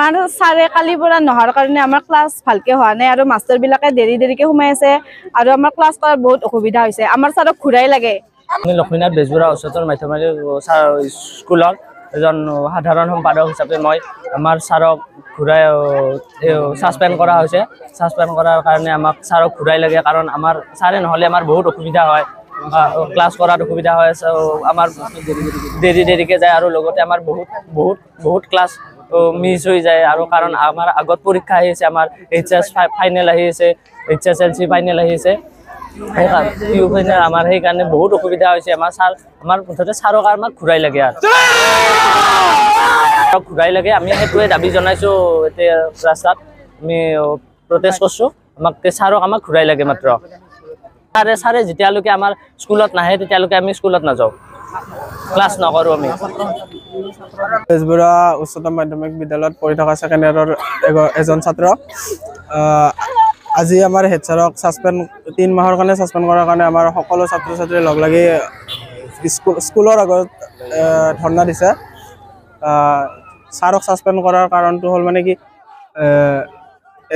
আমাৰ ছাৰে কালিৰ পৰা নহাৰ কাৰণে আমাৰ ক্লাছ ভালকে হোৱা নাই আৰু মাষ্টাৰ বিলাকে দেৰিকে সোমাই আছে আৰু আমাৰ ক্লাছ কৰাত বহুত অসুবিধা হৈছে আমাৰ ছাৰক ঘূৰাই লাগে লক্ষ্মীনাথ বেজবৰুৱা উচ্চতৰ মাধ্যমিক স্কুলৰ এজন সাধাৰণ সম্পাদক হিচাপে মই আমাৰ ছাৰক ঘূৰাই ছাছপেণ্ড কৰা হৈছে ছাছপেণ্ড কৰাৰ কাৰণে আমাক ছাৰক ঘূৰাই লাগে কাৰণ আমাৰ ছাৰে নহ'লে আমাৰ বহুত অসুবিধা হয় ক্লাছ কৰাত অসুবিধা হয় আমাৰ দেৰিকে যায় আৰু লগতে আমাৰ বহুত ক্লাছ মিছ হৈ যায় আৰু কাৰণ আমাৰ আগত পৰীক্ষা আহি আছে আমাৰ HS ফাইনেল আহি আছে HSLC ফাইনেল আহি আছে সেইকাৰণে আমাৰ সেইকাৰণে বহুত অসুবিধা হৈছে আমাৰ মুঠতে ছাৰক আমাক ঘূৰাই লাগে আৰু ঘূৰাই লাগে আমি সেইটোৱে দাবী জনাইছোঁ এতিয়া ৰাস্তাত আমি প্ৰটেষ্ট কৰিছোঁ ছাৰক আমাক ঘূৰাই লাগে মাত্ৰ ছাৰে যেতিয়ালৈকে আমাৰ স্কুলত নাহে তেতিয়ালৈকে আমি স্কুলত নাযাওঁ ক্লাছ নকৰোঁ আমি বেজবৰুৱা উচ্চতৰ মাধ্যমিক বিদ্যালয়ত পঢ়ি থকা ছেকেণ্ড ইয়াৰৰ এজন ছাত্ৰ আজি আমাৰ হেড ছাৰক ছাছপেণ্ড 3 মাহৰ কাৰণে ছাছপেণ্ড কৰাৰ কাৰণে আমাৰ সকলো ছাত্ৰ ছাত্ৰী লগ লাগি স্কুলৰ আগত ধৰ্ণা দিছে ছাৰক ছাছপেণ্ড কৰাৰ কাৰণটো হ'ল মানে কি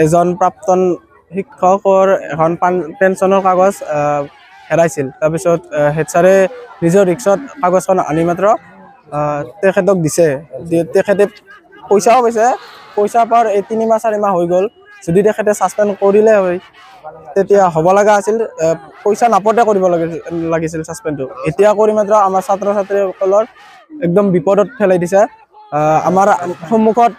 এজন প্ৰাক্তন শিক্ষকৰ এখন পেঞ্চনৰ কাগজ হেৰাইছিল তাৰপিছত হেড ছাৰে নিজৰ ৰিক্সত কাগজখন আনি মাত্ৰ তেখেতক দিছে তেখেতে পইচাও পাইছে পইচা পোৱাৰ 3 মাহ 4 মাহ হৈ গ'ল যদি তেখেতে ছাছপেণ্ড কৰিলে হয় তেতিয়া হ'ব লগা আছিল পইচা নাপতে কৰিব লাগিছিল ছাছপেণ্ডটো এতিয়া কৰি মাত্ৰ আমাৰ ছাত্ৰ ছাত্ৰীসকলৰ একদম বিপদত পেলাই দিছে আমাৰ সন্মুখত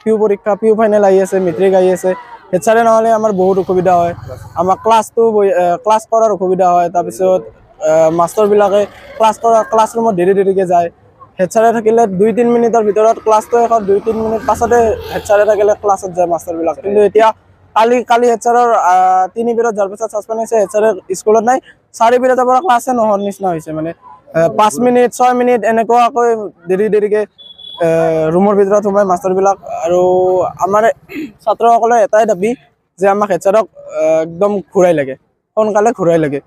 পিউ পৰীক্ষা পিউ ফাইনেল আহি আছে মেট্ৰিক আহি আছে হেড ছাৰে নহ'লে আমাৰ বহুত অসুবিধা হয় আমাৰ ক্লাছ কৰাৰ অসুবিধা হয় তাৰপিছত মাষ্টৰবিলাকে ক্লাছৰুমত দেৰিকে যায় হেড ছাৰে থাকিলে 2-3 মিনিটৰ ভিতৰত ক্লাছটো শেষ 2-3 মিনিট পাছতে হেড ছাৰে থাকিলে ক্লাছত যায় মাষ্টৰবিলাক কিন্তু এতিয়া কালি হেড ছাৰৰ 3 পিৰিয়ড যোৱাৰ পিছত ছাছপেণ্ড হৈছে হেড ছাৰে স্কুলত নাই 4 পিৰিয়ডৰ পৰা ক্লাছে নোহোৱাৰ নিচিনা হৈছে মানে 5 মিনিট 6 মিনিট এনেকুৱাকৈ দেৰিকে ৰুমৰ ভিতৰত সোমাই মাষ্টৰবিলাক আৰু আমাৰ ছাত্ৰসকলৰ এটাই দাবী যে আমাক হেড ছাৰক একদম ঘূৰাই লাগে সোনকালে ঘূৰাই লাগে